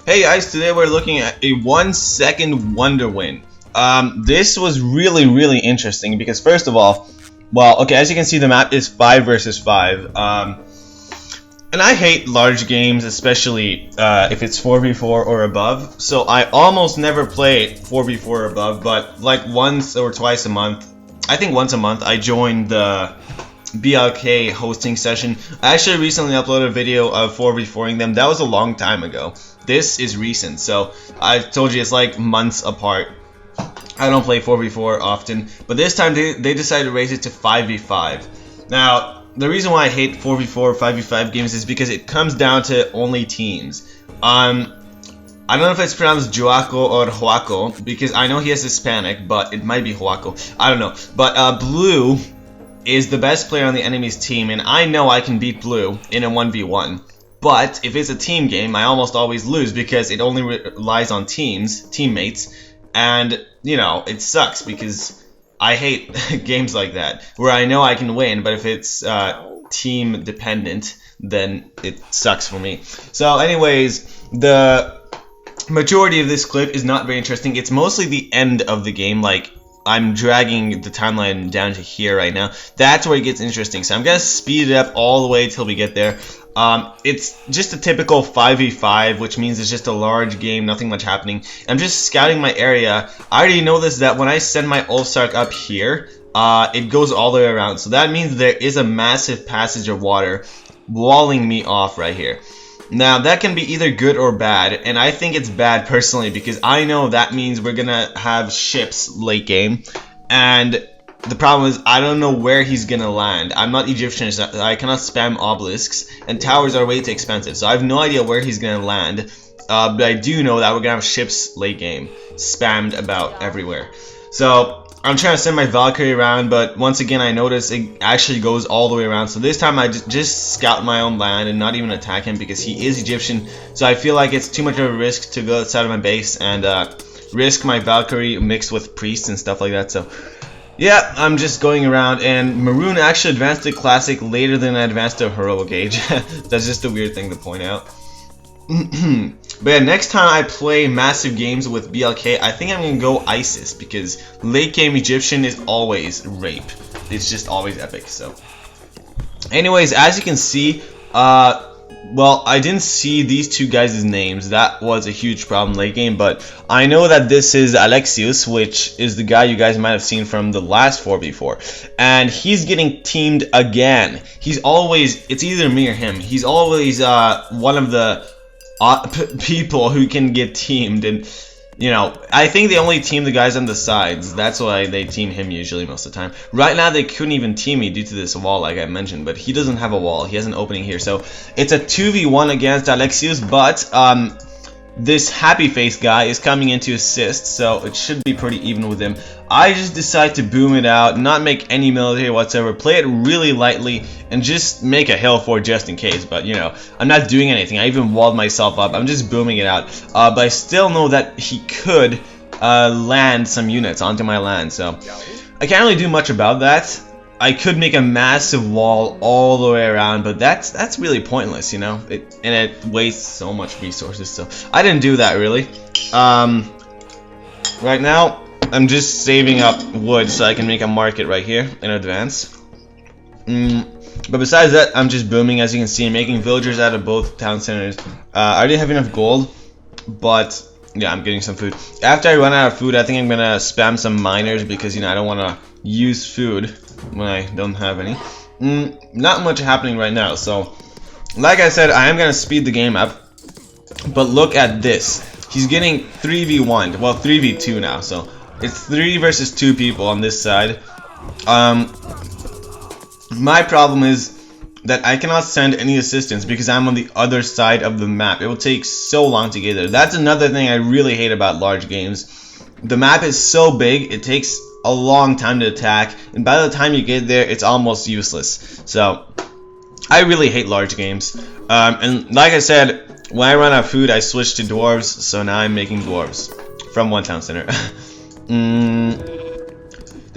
Hey guys, today we're looking at a 1-second wonder win. This was really interesting because first of all, well, okay, as you can see, the map is 5 versus 5. And I hate large games, especially if it's 4v4 or above. So I almost never play 4v4 or above, but like once or twice a month, I think once a month, I joined the BLK hosting session. I actually recently uploaded a video of 4v4ing them. That was a long time ago. This is recent, so I've told you it's like months apart. I don't play 4v4 often, but this time they decided to raise it to 5v5. Now, the reason why I hate 4v4 or 5v5 games is because it comes down to only teams. I don't know if it's pronounced Joaco or Joaco, because I know he has Hispanic, but it might be Joaco. I don't know. But Blue is the best player on the enemy's team, and I know I can beat Blue in a 1v1. But if it's a team game, I almost always lose because it only relies on teammates, and you know, it sucks because I hate games like that where I know I can win, but if it's team dependent, then it sucks for me. So anyways, the majority of this clip is not very interesting. It's mostly the end of the game, like I'm dragging the timeline down to here right now. That's where it gets interesting. So I'm gonna speed it up all the way till we get there. It's just a typical 5v5, which means it's just a large game, nothing much happening. I'm just scouting my area. I already noticed that when I send my Ulfsark up here, it goes all the way around. So that means there is a massive passage of water walling me off right here. Now, that can be either good or bad, and I think it's bad personally because I know that means we're gonna have ships late game, and the problem is I don't know where he's gonna land. I'm not Egyptian, so I cannot spam obelisks, and towers are way too expensive, so I have no idea where he's gonna land, but I do know that we're gonna have ships late game spammed about everywhere. So I'm trying to send my Valkyrie around, but once again I notice it actually goes all the way around. So this time I just scout my own land and not even attack him because he is Egyptian. So I feel like it's too much of a risk to go outside of my base and risk my Valkyrie mixed with priests and stuff like that. So yeah, I'm just going around, and Maroon actually advanced to Classic later than I advanced to Heroic Age. That's just a weird thing to point out. But yeah, next time I play massive games with BLK, I think I'm gonna go ISIS because late game Egyptian is always rape. It's just always epic. So, anyways, as you can see, well, I didn't see these two guys' names. That was a huge problem late game, but I know that this is Alexius, which is the guy you guys might have seen from the last 4v4, and he's getting teamed again. He's always, it's either me or him. He's always one of the people who can get teamed, and you know, I think they only team the guys on the sides. That's why they team him usually most of the time. Right now they couldn't even team me due to this wall, like I mentioned, but he doesn't have a wall. He has an opening here, so it's a 2v1 against Alexius, but this happy face guy is coming in to assist, so it should be pretty even with him. I just decide to boom it out, not make any military whatsoever, play it really lightly, and just make a hill fort just in case. But you know, I'm not doing anything. I even walled myself up. I'm just booming it out. But I still know that he could land some units onto my land, so I can't really do much about that. I could make a massive wall all the way around, but that's really pointless, you know. And it wastes so much resources, so I didn't do that really. Right now, I'm just saving up wood so I can make a market right here in advance. But besides that, I'm just booming, as you can see, and making villagers out of both town centers. I already have enough gold, but yeah, I'm getting some food. After I run out of food, I think I'm gonna spam some miners because, you know, I don't want to use food when I don't have any. Not much happening right now, so like I said, I am gonna speed the game up. But look at this. He's getting 3v1, well 3v2 now, so it's 3 versus 2 people on this side. My problem is that I cannot send any assistance because I'm on the other side of the map. It will take so long to get there. That's another thing I really hate about large games. The map is so big, it takes a long time to attack, and by the time you get there, it's almost useless. So I really hate large games. And like I said, when I run out of food, I switch to dwarves, so now I'm making dwarves from one town center.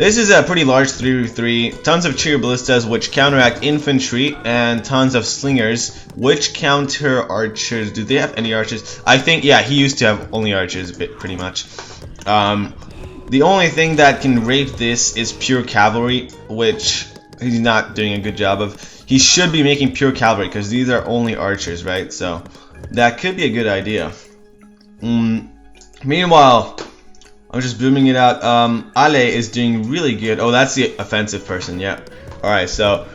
this is a pretty large 3v3. Tons of cheer ballistas which counteract infantry, and tons of slingers which counter archers. Do they have any archers? I think, yeah, he used to have only archers, pretty much. The only thing that can rape this is pure cavalry, which he's not doing a good job of. He should be making pure cavalry because these are only archers, right? So that could be a good idea. Meanwhile, I'm just booming it out. Ale is doing really good. Oh, that's the offensive person, yeah. Alright, so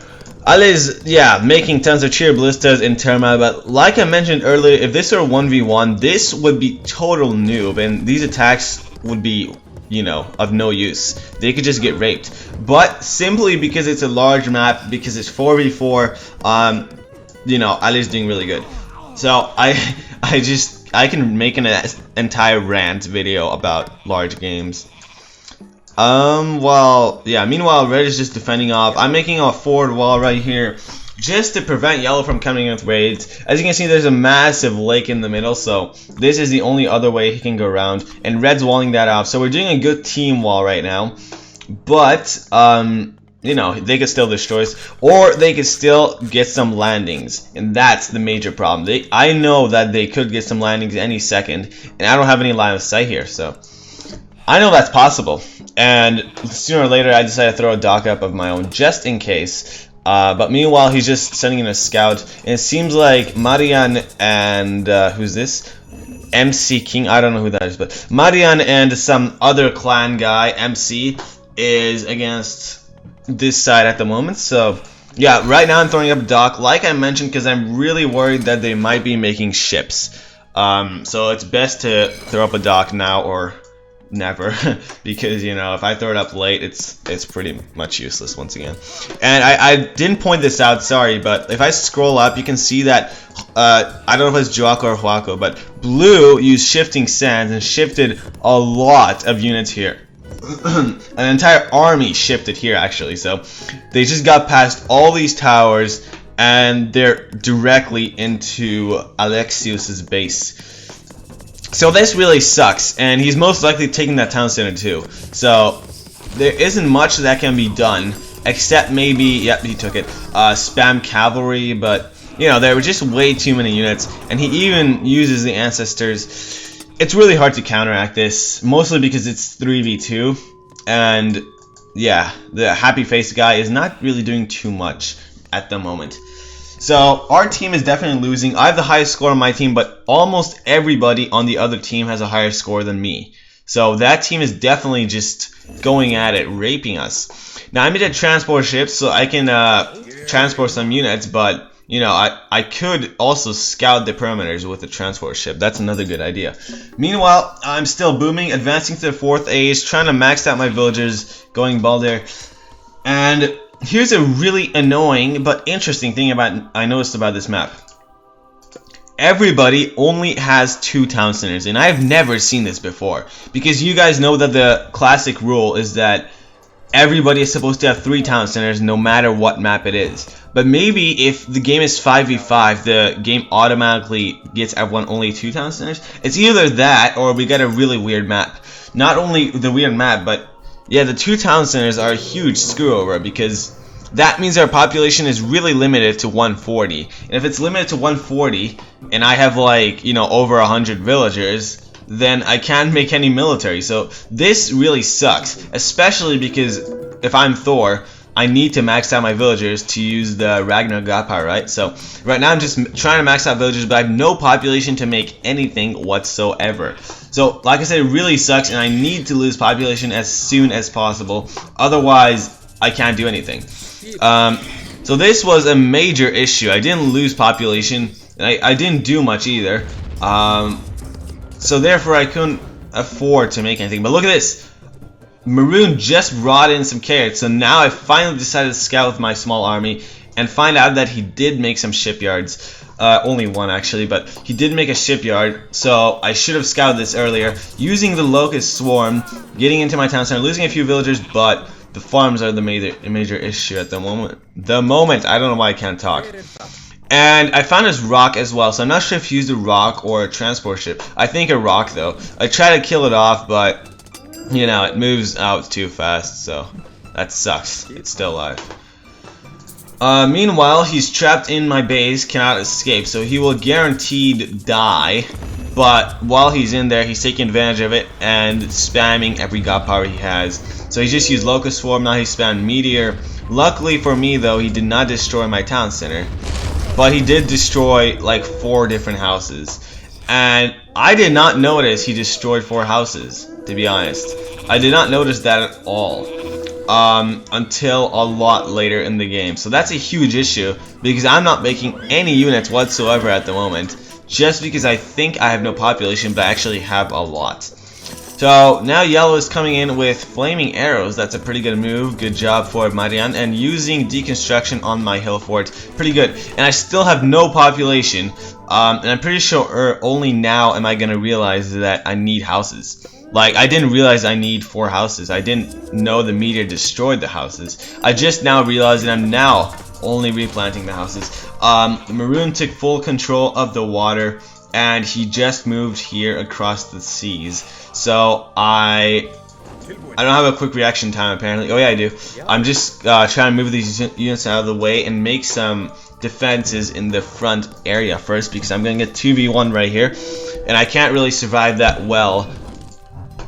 Ale is, yeah, making tons of cheer ballistas in Terma, but like I mentioned earlier, if this were 1v1, this would be total noob, and these attacks would be, you know, of no use. They could just get raped. But simply because it's a large map, because it's 4v4, you know, Ale is doing really good. So I can make an entire rant video about large games. Well, yeah, meanwhile, red is just defending off. I'm making a forward wall right here just to prevent yellow from coming in with raids. As you can see, there's a massive lake in the middle, so this is the only other way he can go around, and red's walling that off. So we're doing a good team wall right now, but you know, they could still destroy us, or they could still get some landings, and that's the major problem. I know that they could get some landings any second, and I don't have any line of sight here, so I know that's possible. And sooner or later, I decided to throw a dock up of my own just in case. But meanwhile, he's just sending in a scout, and it seems like Marian and who's this? MC King. I don't know who that is, but Marian and some other clan guy, MC, is against this side at the moment. So yeah, right now I'm throwing up a dock, like I mentioned, because I'm really worried that they might be making ships. So it's best to throw up a dock now or never, because, you know, if I throw it up late, it's pretty much useless once again. And I didn't point this out, sorry, but if I scroll up, you can see that I don't know if it's Joaco or Huaco, but blue used shifting sands and shifted a lot of units here. An entire army shifted here, actually. So they just got past all these towers and they're directly into Alexius's base. So this really sucks, and he's most likely taking that town center too. So there isn't much that can be done, except maybe, yep, he took it, spam cavalry, but you know, there were just way too many units, and he even uses the ancestors. It's really hard to counteract this, mostly because it's 3v2, and yeah, the happy face guy is not really doing too much at the moment. So our team is definitely losing. I have the highest score on my team, but almost everybody on the other team has a higher score than me. So that team is definitely just going at it, raping us. Now I made a transport ship so I can transport some units, but you know, I could also scout the perimeters with the transport ship. That's another good idea. Meanwhile, I'm still booming, advancing to the 4th age, trying to max out my villagers, going Balder. And here's a really annoying but interesting thing I noticed about this map. Everybody only has 2 town centers, and I've never seen this before. Because you guys know that the classic rule is that everybody is supposed to have 3 town centers no matter what map it is. But maybe if the game is 5v5, the game automatically gets everyone only 2 town centers. It's either that or we got a really weird map. Not only the weird map, but yeah, the 2 town centers are a huge screw over, because that means our population is really limited to 140. And if it's limited to 140 and I have, like, you know, over 100 villagers, then I can't make any military. So this really sucks, especially because if I'm Thor, I need to max out my villagers to use the Ragnarok power, right? So right now I'm just trying to max out villagers, but I have no population to make anything whatsoever. So like I said, it really sucks, and I need to lose population as soon as possible. Otherwise, I can't do anything. So this was a major issue. I didn't lose population, and I didn't do much either. So therefore I couldn't afford to make anything. But look at this. Maroon just brought in some carrots, so now I finally decided to scout with my small army and find out that he did make some shipyards. Only one actually, but he did make a shipyard, so I should have scouted this earlier. Using the locust swarm, getting into my town center, losing a few villagers, but the farms are the major issue at the moment. I don't know why I can't talk. And I found his rock as well, so I'm not sure if he used a rock or a transport ship. I think a rock though. I tried to kill it off, but you know, it moves out too fast, so that sucks. It's still alive. Meanwhile, he's trapped in my base, cannot escape, so he will guaranteed die. But while he's in there, he's taking advantage of it and spamming every god power he has. So he just used Locust Swarm, now he's spammed Meteor. Luckily for me though, he did not destroy my town center. But he did destroy like 4 different houses. And I did not notice he destroyed 4 houses, to be honest. I did not notice that at all. Until a lot later in the game. So that's a huge issue because I'm not making any units whatsoever at the moment. Just because I think I have no population, but I actually have a lot. So now yellow is coming in with flaming arrows. That's a pretty good move. Good job for Marian. And using deconstruction on my hill fort. Pretty good. And I still have no population. And I'm pretty sure only now am I going to realize that I need houses. Like, I didn't realize I need 4 houses. I didn't know the meteor destroyed the houses. I just now realized that I'm now only replanting the houses. Maroon took full control of the water, and he just moved here across the seas. So I don't have a quick reaction time apparently. Oh yeah, I do. I'm just trying to move these units out of the way and make some defenses in the front area first, because I'm gonna get 2v1 right here, and I can't really survive that well.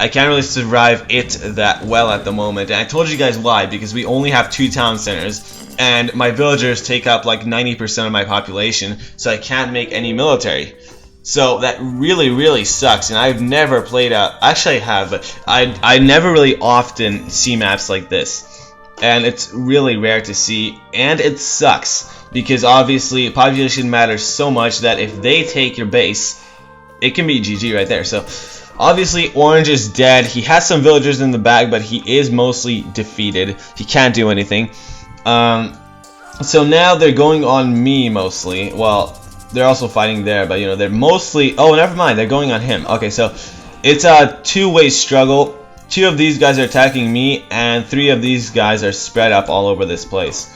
I can't really survive it that well at the moment, and I told you guys why, because we only have 2 town centers, and my villagers take up like 90% of my population, so I can't make any military. So that really sucks, and I've never played actually I have, but I never really often see maps like this, and it's really rare to see, and it sucks, because obviously population matters so much that if they take your base, it can be GG right there. So obviously, orange is dead. He has some villagers in the back, but he is mostly defeated. He can't do anything. So now they're going on me mostly. Well, they're also fighting there, but you know, they're mostly... Oh, never mind. They're going on him. Okay, so it's a 2-way struggle. 2 of these guys are attacking me, and 3 of these guys are spread up all over this place.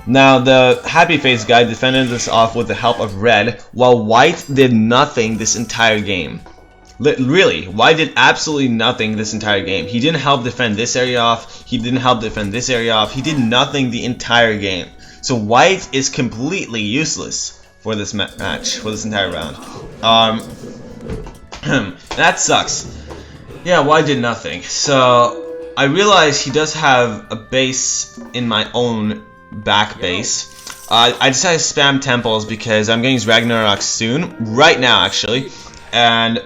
Now, the happy face guy defended this off with the help of red, while white did nothing this entire game. Really, white did absolutely nothing this entire game. He didn't help defend this area off. He didn't help defend this area off. He did nothing the entire game. So white is completely useless for this match, for this entire round. That sucks. Yeah, white did nothing. So I realize he does have a base in my own back base. I decided to spam temples because I'm getting Ragnarok soon, right now actually, and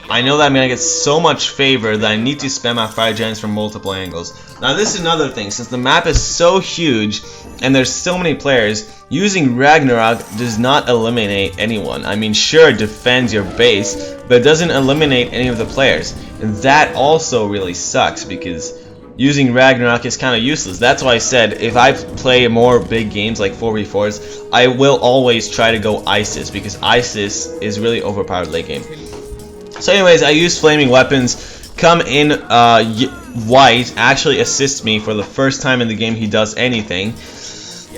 I know that I'm gonna get so much favor that I need to spam my fire giants from multiple angles. Now this is another thing, since the map is so huge and there's so many players, using Ragnarok does not eliminate anyone. I mean, sure, it defends your base, but it doesn't eliminate any of the players. And that also really sucks, because using Ragnarok is kind of useless. That's why I said if I play more big games like 4v4s, I will always try to go Isis, because Isis is really overpowered late game. So anyways, I used flaming weapons. Come in, white actually assists me for the first time in the game. He does anything,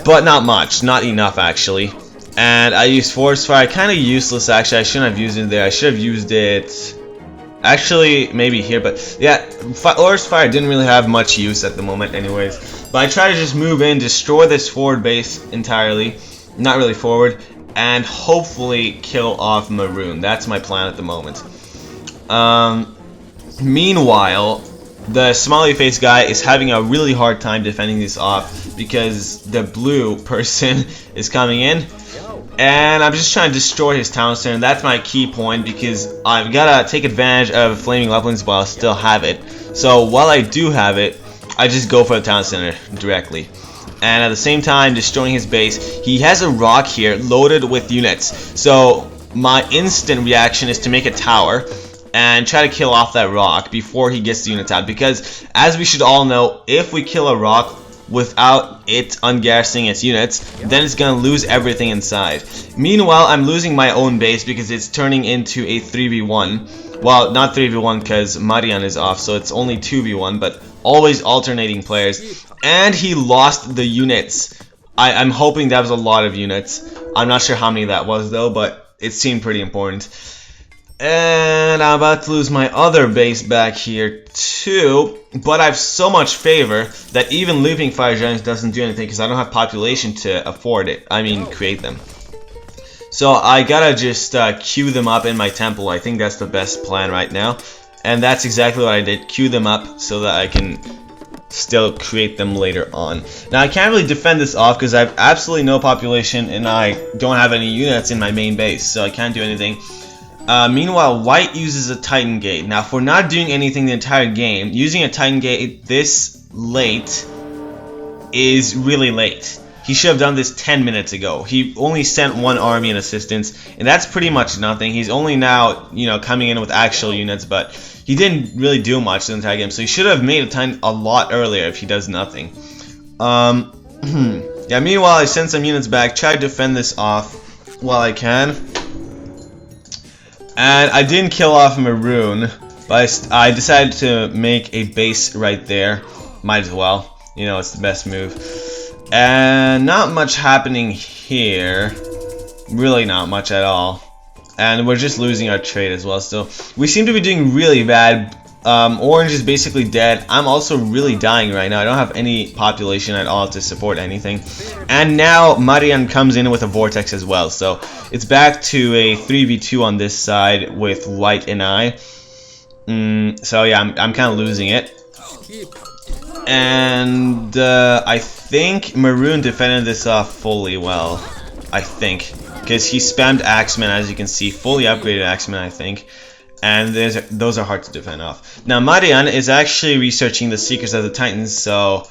but not much, not enough actually. And I used forest fire, kind of useless actually. I shouldn't have used it there. I should have used it actually maybe here, but yeah, forest fire didn't really have much use at the moment anyways. But I try to just move in, destroy this forward base entirely, not really forward, and hopefully kill off Maroon. That's my plan at the moment. Meanwhile, the smiley face guy is having a really hard time defending this off because the blue person is coming in, and I'm just trying to destroy his town center. That's my key point, because I've gotta take advantage of flaming weapons while I still have it. So while I do have it, I just go for the town center directly, and at the same time destroying his base. He has a rock here loaded with units, so my instant reaction is to make a tower and try to kill off that rock before he gets the units out, because as we should all know, if we kill a rock without it ungassing its units, then it's gonna lose everything inside. Meanwhile, I'm losing my own base because it's turning into a 3v1. Well, not 3v1 because Marian is off, so it's only 2v1, but always alternating players. And he lost the units. I'm hoping that was a lot of units. I'm not sure how many that was though, but it seemed pretty important. And I'm about to lose my other base back here too, but I have so much favor that even looping fire giants doesn't do anything because I don't have population to afford it. I mean, create them. So I gotta just queue them up in my temple. I think that's the best plan right now. And that's exactly what I did, queue them up so that I can still create them later on. Now I can't really defend this off because I have absolutely no population and I don't have any units in my main base, so I can't do anything. Meanwhile, white uses a Titan Gate. Now, for not doing anything the entire game, using a Titan Gate this late is really late. He should have done this 10 minutes ago. He only sent one army in assistance, and that's pretty much nothing. He's only now, you know, coming in with actual units, but he didn't really do much the entire game. So he should have made a Titan a lot earlier if he does nothing. Yeah, meanwhile, I sent some units back, try to defend this off while I can. And I didn't kill off Maroon, but I decided to make a base right there. Might as well. You know, it's the best move. And not much happening here. Really not much at all. And we're just losing our trade as well still. We seem to be doing really bad. Orange is basically dead. I'm also really dying right now. I don't have any population at all to support anything. And now Marian comes in with a vortex as well. So it's back to a 3v2 on this side with white and I. So yeah, I'm kind of losing it. And I think Maroon defended this off fully well. I think. Because he spammed Axeman, as you can see. Fully upgraded Axeman, I think. And those are hard to defend off. Now, Marian is actually researching the Secrets of the Titans, so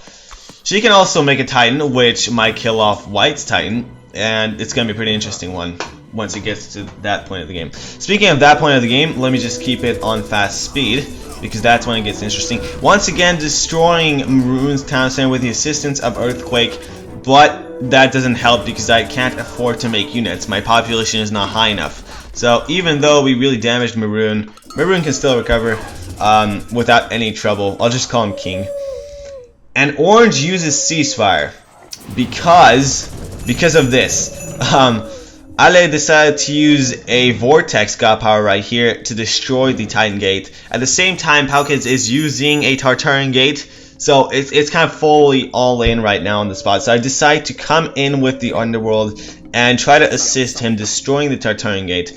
she can also make a Titan, which might kill off White's Titan, and it's going to be a pretty interesting one once it gets to that point of the game. Speaking of that point of the game, let me just keep it on fast speed, because that's when it gets interesting. Once again, destroying Maroon's town center with the assistance of Earthquake, but that doesn't help because I can't afford to make units. My population is not high enough. So even though we really damaged Maroon, Maroon can still recover without any trouble. I'll just call him King. And Orange uses Ceasefire because of this. Ale decided to use a Vortex God Power right here to destroy the Titan Gate. At the same time, Palkids is using a Tartarian Gate. So it's kind of fully all in right now on the spot. So I decide to come in with the Underworld and try to assist him destroying the Tartarian Gate,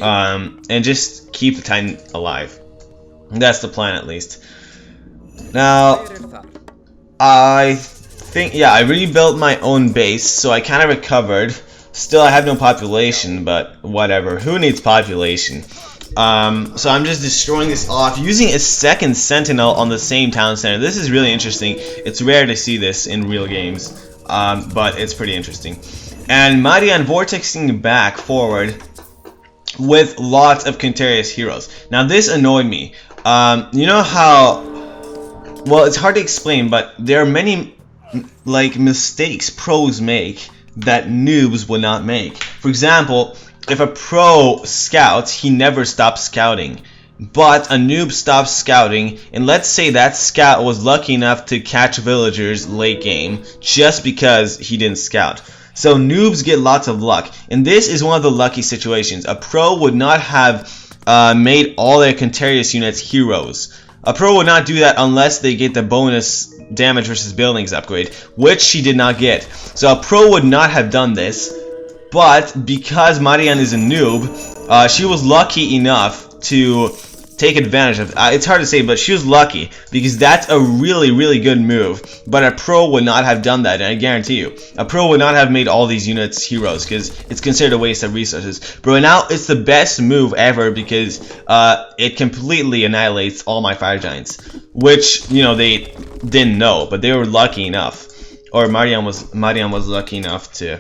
and just keep the Titan alive. That's the plan, at least. Now, I think, yeah, I rebuilt my own base, so I kind of recovered. Still, I have no population, but whatever. Who needs population? So I'm just destroying this off using a second sentinel on the same town center. This is really interesting. It's rare to see this in real games, but it's pretty interesting. And Marian vortexing back forward with lots of Contarious heroes. Now this annoyed me. You know how, well, it's hard to explain, but there are many like mistakes pros make that noobs would not make. For example, if a pro scouts, he never stops scouting. But a noob stops scouting, and let's say that scout was lucky enough to catch villagers late game just because he didn't scout. So noobs get lots of luck, and this is one of the lucky situations. A pro would not have made all their Contarious units heroes. A pro would not do that unless they get the bonus damage versus buildings upgrade, which she did not get. So a pro would not have done this, but because Marian is a noob, she was lucky enough to take advantage of it. It's hard to say, but she was lucky because that's a really good move. But a pro would not have done that, and I guarantee you, a pro would not have made all these units heroes because it's considered a waste of resources. But right now, it's the best move ever because it completely annihilates all my fire giants, which, you know, they didn't know, but they were lucky enough, or Marian was lucky enough to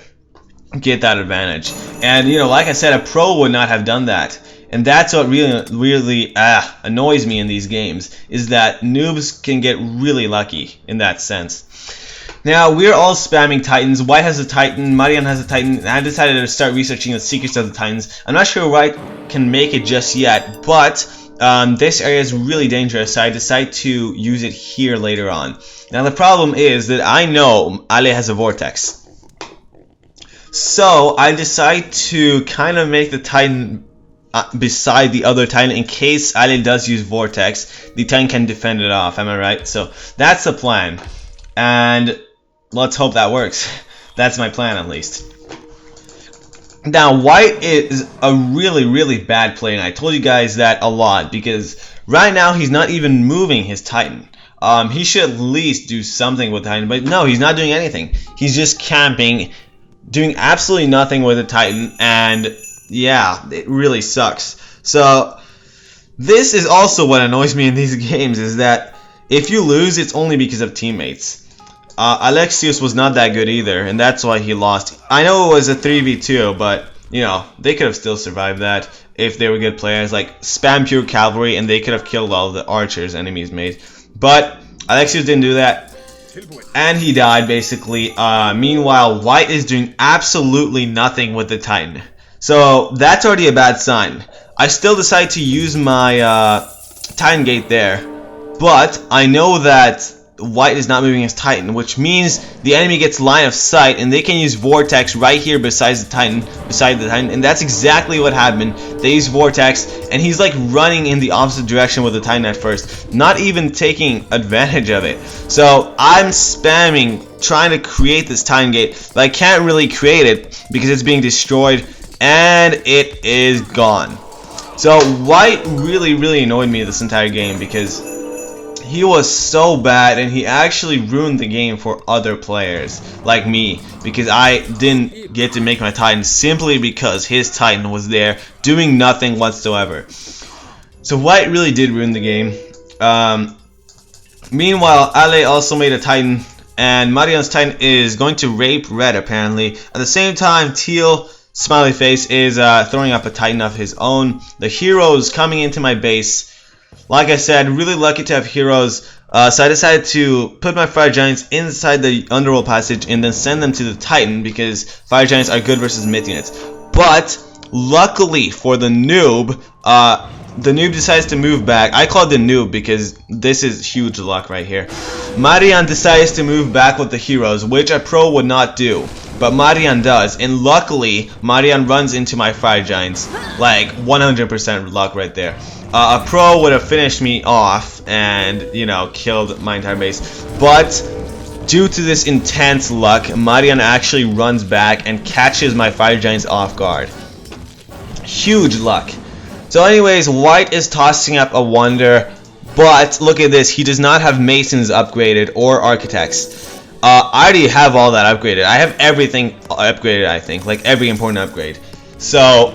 get that advantage. And, you know, like I said, a pro would not have done that. And that's what really annoys me in these games, is that noobs can get really lucky in that sense. Now, we're all spamming Titans. White has a Titan, Marian has a Titan, and I decided to start researching the Secrets of the Titans. I'm not sure White can make it just yet, but this area is really dangerous, so I decide to use it here later on. Now, the problem is that I know Ale has a Vortex. So, I decide to kind of make the Titan beside the other Titan in case Ali does use Vortex. The Titan can defend it off, am I right? So that's the plan, and let's hope that works. That's my plan at least. Now, White is a really bad player, and I told you guys that a lot, because right now he's not even moving his Titan. He should at least do something with the Titan, but no, he's not doing anything. He's just camping, doing absolutely nothing with the Titan, and yeah, it really sucks. So this is also what annoys me in these games, is that if you lose, it's only because of teammates. Alexius was not that good either, and that's why he lost. I know it was a 3v2, but you know, they could have still survived that if they were good players. Like, spam pure cavalry and they could have killed all the archers enemies made. But Alexius didn't do that, and he died basically. Meanwhile, White is doing absolutely nothing with the Titan, so that's already a bad sign. I still decide to use my Titan gate there, but I know that White is not moving his Titan, which means the enemy gets line of sight and they can use Vortex right here beside the Titan, and that's exactly what happened. They use Vortex, and he's like running in the opposite direction with the Titan at first, not even taking advantage of it. So I'm spamming, trying to create this Titan gate, but I can't really create it because it's being destroyed, and it is gone. So White really annoyed me this entire game because he was so bad, and he actually ruined the game for other players like me, because I didn't get to make my Titan simply because his Titan was there doing nothing whatsoever. So White really did ruin the game. Meanwhile, Ale also made a Titan, and Marian's Titan is going to rape Red apparently. At the same time, Teal Smiley Face is throwing up a Titan of his own. The heroes coming into my base. Like I said, really lucky to have heroes, so I decided to put my Fire Giants inside the Underworld Passage and then send them to the Titan, because Fire Giants are good versus mid units. But luckily for the noob decides to move back. I call it the noob because this is huge luck right here. Marian decides to move back with the heroes, which a pro would not do, but Marian does, and luckily Marian runs into my Fire Giants. Like 100% luck right there. A pro would have finished me off and, you know, killed my entire base. But due to this intense luck, Marian actually runs back and catches my Fire Giants off guard. Huge luck. So anyways, White is tossing up a Wonder, but look at this. He does not have Masons upgraded or Architects. I already have all that upgraded. I have everything upgraded, I think. Like, every important upgrade. So,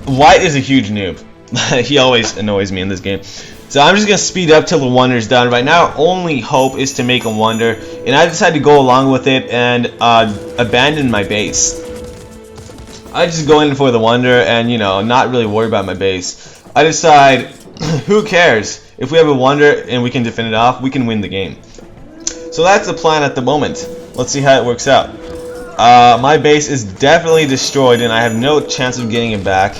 White is a huge noob. He always annoys me in this game. So I'm just going to speed up till the Wonder's done. Right now, our only hope is to make a Wonder. And I decided to go along with it and abandon my base. I just go in for the Wonder and, you know, not really worry about my base. I decide, who cares? If we have a Wonder and we can defend it off, we can win the game. So that's the plan at the moment. Let's see how it works out. My base is definitely destroyed and I have no chance of getting it back.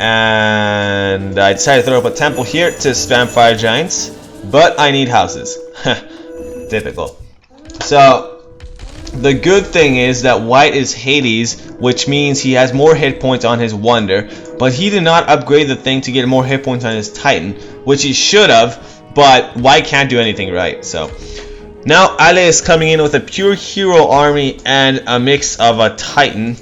And I decided to throw up a temple here to spam Fire Giants, but I need houses. Typical. So the good thing is that White is Hades, which means he has more hit points on his Wonder, but he did not upgrade the thing to get more hit points on his Titan, which he should have, but White can't do anything right. So now Ale is coming in with a pure hero army and a mix of a Titan.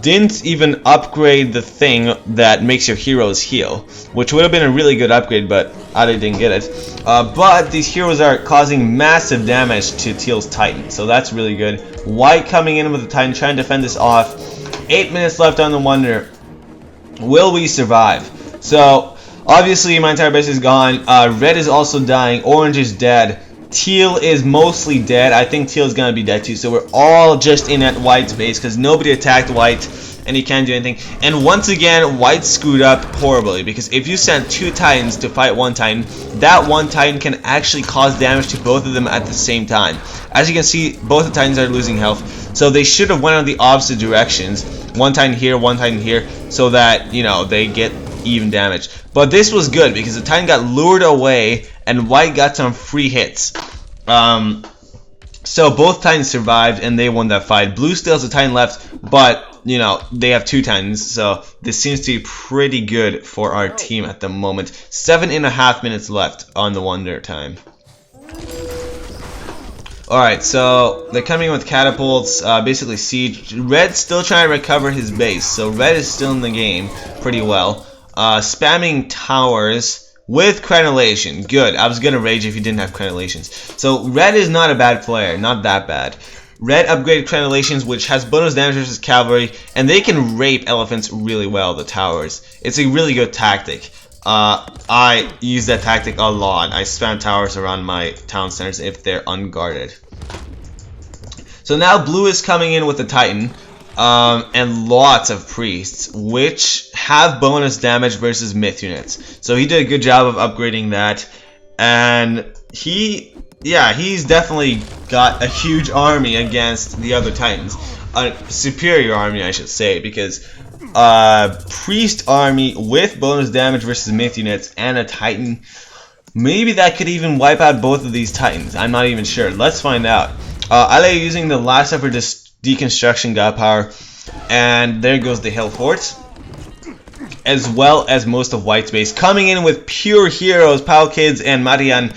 Didn't even upgrade the thing that makes your heroes heal, which would have been a really good upgrade, but Ale didn't get it. But these heroes are causing massive damage to Teal's Titan, so that's really good. White coming in with the Titan, trying to defend this off. 8 minutes left on the Wonder. Will we survive? So, obviously my entire base is gone. Red is also dying. Orange is dead. Teal is mostly dead. I think Teal is gonna be dead too. So we're all just in at White's base because nobody attacked White and he can't do anything. And once again, White screwed up horribly, because if you send 2 Titans to fight 1 Titan, that 1 Titan can actually cause damage to both of them at the same time. As you can see, both the Titans are losing health, so they should have went on the opposite directions. 1 Titan here, 1 Titan here, so that, you know, they get even damage. But this was good because the Titan got lured away and White got some free hits. So both Titans survived and they won that fight. Blue still has a Titan left, but you know, they have 2 Titans, so this seems to be pretty good for our team at the moment. 7.5 minutes left on the Wonder time. Alright, so they're coming in with catapults, basically siege. Red's still trying to recover his base, so Red is still in the game pretty well. Spamming towers with crenellation. Good. I was gonna rage if he didn't have crenellations. So Red is not a bad player, not that bad. Red upgraded crenellations, which has bonus damage versus cavalry, and they can rape elephants really well, the towers. It's a really good tactic. I use that tactic a lot. I spam towers around my town centers if they're unguarded. So now blue is coming in with the Titan, and lots of priests, which have bonus damage versus myth units. So he did a good job of upgrading that, and he's definitely got a huge army against the other Titans. A superior army, I should say, because priest army with bonus damage versus myth units and a Titan, maybe that could even wipe out both of these Titans. I'm not even sure. Let's find out. Ale using the last effort deconstruction god power, and there goes the hill fort, as well as most of White's base coming in with pure heroes, Pal Kids and Marian.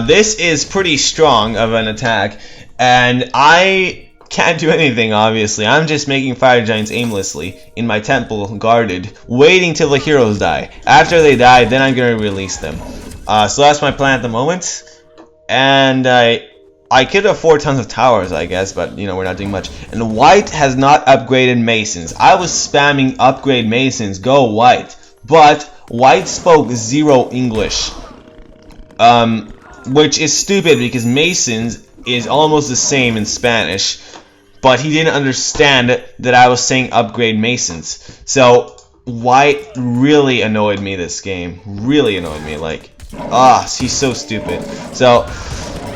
This is pretty strong of an attack, and I can't do anything, obviously. I'm just making fire giants aimlessly in my temple, guarded, waiting till the heroes die. After they die, then I'm gonna release them. So that's my plan at the moment, and I could afford tons of towers, I guess, but you know, we're not doing much. And White has not upgraded Masons. I was spamming upgrade Masons, go White, but White spoke 0 English, which is stupid because Masons is almost the same in Spanish, but he didn't understand that I was saying upgrade Masons. So White really annoyed me this game. Really annoyed me. Like, he's so stupid. So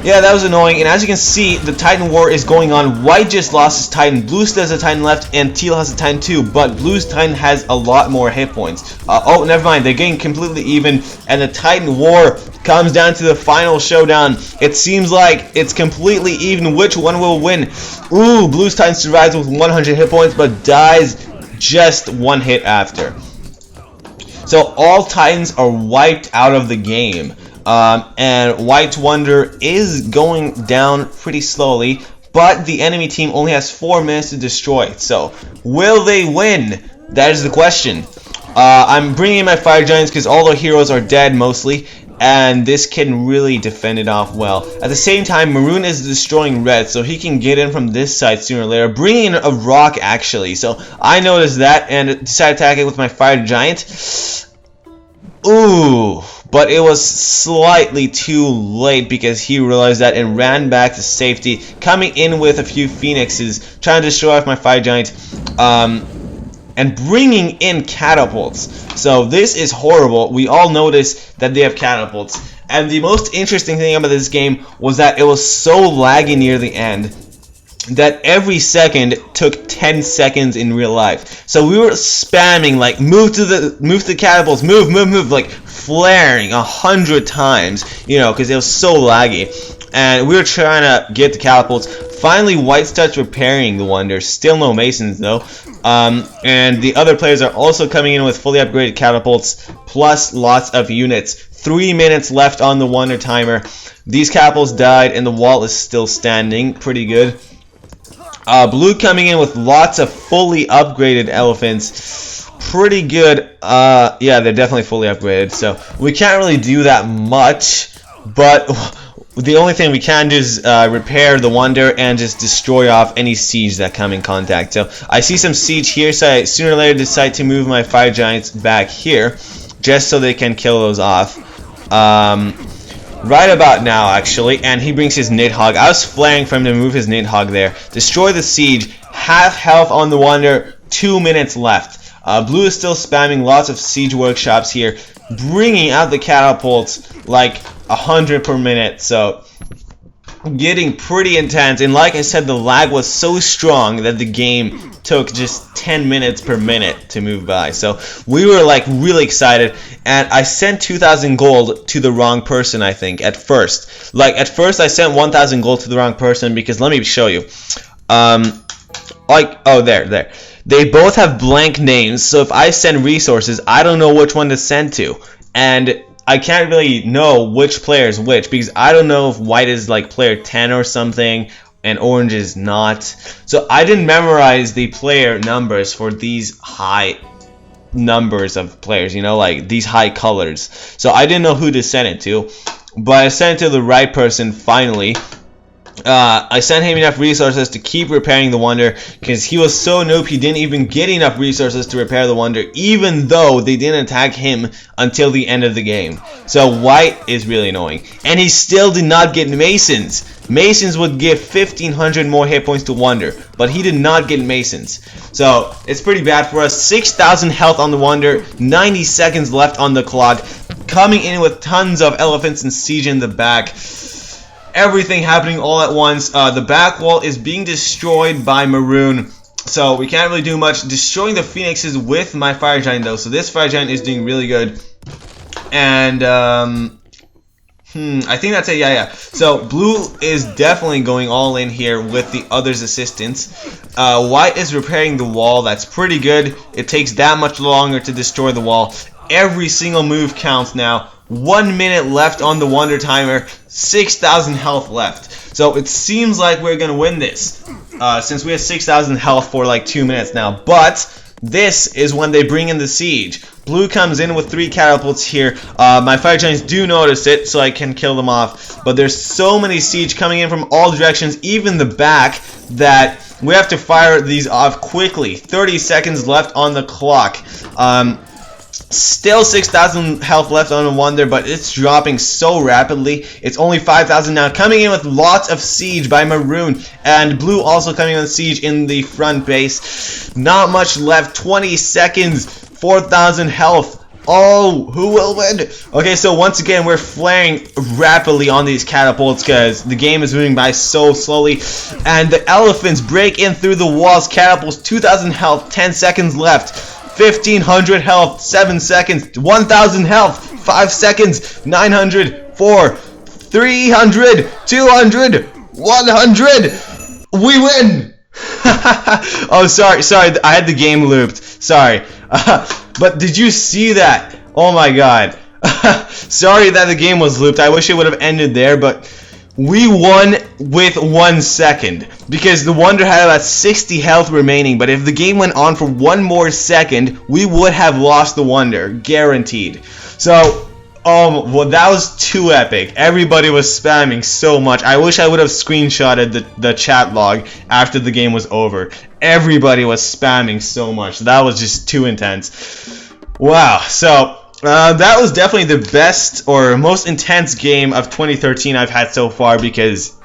yeah, that was annoying. And as you can see, the Titan war is going on. White just lost his Titan. Blue still has a Titan left, and Teal has a Titan too. But Blue's Titan has a lot more hit points. Oh, never mind. They're getting completely even, and the Titan war comes down to the final showdown. It seems like it's completely even. Which one will win? Ooh, Blue's Titan survives with 100 hit points, but dies just 1 hit after. So all Titans are wiped out of the game. And White's Wonder is going down pretty slowly, but the enemy team only has 4 minutes to destroy it. So, will they win? That is the question. I'm bringing in my Fire Giants because all the heroes are dead mostly, and this can really defend it off well. At the same time, Maroon is destroying Red, so he can get in from this side sooner or later, bringing in a rock actually. So, I noticed that and decided to attack it with my Fire Giant. Ooh, but it was slightly too late because he realized that and ran back to safety, coming in with a few phoenixes, trying to destroy off my Fire Giant, and bringing in catapults. So this is horrible. We all notice that they have catapults, and the most interesting thing about this game was that it was so laggy near the end that every second took 10 seconds in real life. So we were spamming like move to the catapults, move, like flaring 100 times, you know, because it was so laggy. And we were trying to get the catapults. Finally, White starts repairing the Wonder. Still no Masons though. And the other players are also coming in with fully upgraded catapults plus lots of units. 3 minutes left on the Wonder timer. These catapults died and the wall is still standing. Pretty good. Blue coming in with lots of fully upgraded elephants. Pretty good. Yeah, they're definitely fully upgraded. So we can't really do that much. But the only thing we can do is repair the Wonder and just destroy off any siege that come in contact. So I see some siege here, so I sooner or later decide to move my Fire Giants back here, just so they can kill those off. Right about now, actually, and he brings his Nidhogg. I was flaring for him to move his Nidhogg there. Destroy the siege. Half health on the Wonder. 2 minutes left. Blue is still spamming lots of siege workshops here, bringing out the catapults like 100 per minute. So getting pretty intense, and like I said, the lag was so strong that the game took just 10 minutes per minute to move by. So we were like really excited, and I sent 2,000 gold to the wrong person, I think, at first. Like at first I sent 1,000 gold to the wrong person because let me show you. Like, oh, there. they both have blank names, so if I send resources, I don't know which one to send to. And I can't really know which player is which, because I don't know if white is like player 10 or something, and orange is not. So I didn't memorize the player numbers for these high numbers of players, you know, like these high colors. So I didn't know who to send it to, but I sent it to the right person finally. I sent him enough resources to keep repairing the Wonder, because he was so noob he didn't even get enough resources to repair the Wonder, even though they didn't attack him until the end of the game. So white is really annoying. And he still did not get Masons. Masons would give 1500 more hit points to Wonder, but he did not get Masons. So it's pretty bad for us. 6000 health on the Wonder, 90 seconds left on the clock, coming in with tons of elephants and siege in the back. Everything happening all at once. The back wall is being destroyed by Maroon, so we can't really do much. Destroying the Phoenixes with my Fire Giant though, so this Fire Giant is doing really good. And I think that's it. Yeah. So blue is definitely going all in here with the other's assistance. White is repairing the wall. That's pretty good. It takes that much longer to destroy the wall. Every single move counts now. 1 minute left on the Wonder timer, 6000 health left. So it seems like we're gonna win this, since we have 6000 health for like 2 minutes now. But this is when they bring in the siege. Blue comes in with 3 catapults here. My Fire Giants do notice it, so I can kill them off. But there's so many siege coming in from all directions, even the back, that we have to fire these off quickly. 30 seconds left on the clock. Still 6000 health left on the Wonder, but it's dropping so rapidly. It's only 5000 now. Coming in with lots of siege by Maroon, and blue also coming in with siege in the front base. Not much left. 20 seconds. 4000 health. Oh, who will win? Okay, so once again, we're flaring rapidly on these catapults because the game is moving by so slowly. And the elephants break in through the walls. Catapults, 2000 health, 10 seconds left. 1500 health, 7 seconds, 1000 health, 5 seconds, 900, 4, 300, 200, 100. We win! Oh, sorry, I had the game looped. Sorry. But did you see that? Oh my god. Sorry that the game was looped. I wish it would have ended there, but we won with 1 second because the Wonder had about 60 health remaining, but if the game went on for 1 more second, we would have lost the Wonder, guaranteed. So, well, that was too epic. Everybody was spamming so much. I wish I would have screenshotted the chat log after the game was over. Everybody was spamming so much. That was just too intense. Wow, so that was definitely the best or most intense game of 2013 I've had so far, because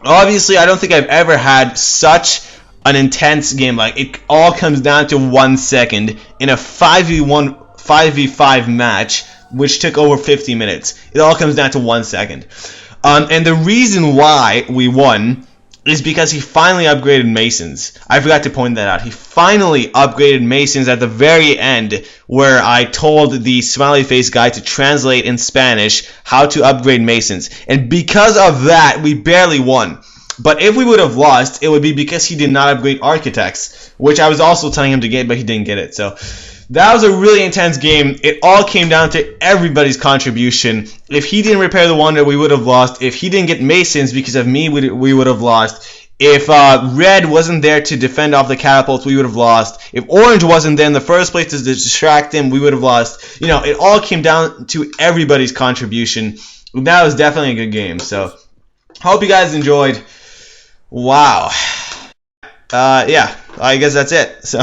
obviously I don't think I've ever had such an intense game. Like, it all comes down to 1 second in a 5v1 5v5 match which took over 50 minutes. It all comes down to 1 second. And the reason why we won is because he finally upgraded Masons. I forgot to point that out. He finally upgraded Masons at the very end, where I told the smiley face guy to translate in Spanish how to upgrade Masons. And because of that, we barely won. But if we would have lost, it would be because he did not upgrade Architects, which I was also telling him to get, but he didn't get it. So that was a really intense game. It all came down to everybody's contribution. If he didn't repair the Wonder, we would have lost. If he didn't get Masons because of me, we would have lost. If red wasn't there to defend off the catapults, we would have lost. If orange wasn't there in the first place to distract him, we would have lost. You know, it all came down to everybody's contribution. That was definitely a good game. So, hope you guys enjoyed. Wow. Yeah, I guess that's it. So,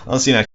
I'll see you next time.